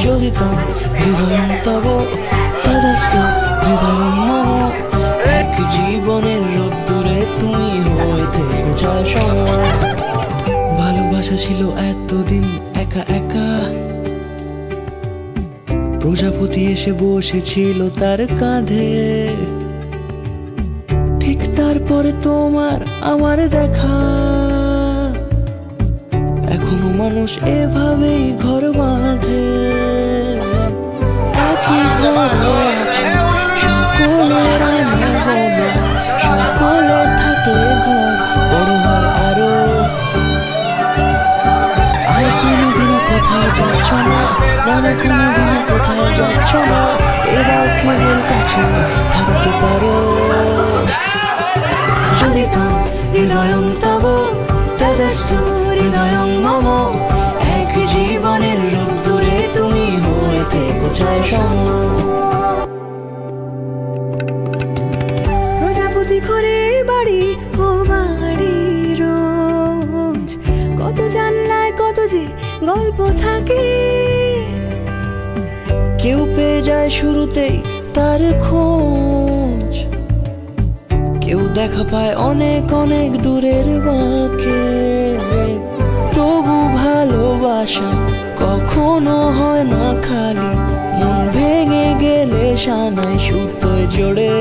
শোধিতম হৃদয়ং তব তদাস্ত হৃদয়ং মম এক জীবনের রোদ্দুরে তুমি হয়ে থেকো যায় সময়। ভালোবাসা ছিল এতদিন একা একা, প্রজাপতি এসে বসেছিল তার কাঁধে, ঠিক তারপরে তোমার আমার দেখা। এখনো মানুষ এভাবেই ঘর বাঁধে, একই ঘর আছে সকলের আনাগোনা, সকলে থাকলে ঘর বড় হয় আরো। আর কোনোদিনও কোথাও যাচ্ছ না, নানা কোনোদিনও কোথাও যাচ্ছ না, এবার কেবল কাছে থাকতে পারো। যদি তো হৃদয়ং তব তেজস্তু হৃদয়ং মম এক জীবনের রোদ্দুরে তুমি হয়ে থেকো চাই সময়। প্রজাপতি ঘরে বাড়ি ও বাড়ি রোজ, কত জানলায় কত যে গল্প থাকে। কেউ পেয়ে যায় শুরুতেই তার খোঁজ, কেউ দেখা পায় অনেক অনেক দূরের বাঁকে। তবু ভালোবাসা কখনো হয় না খালি, মন ভেঙে গেলে সানাই সুতোয় জোড়ে।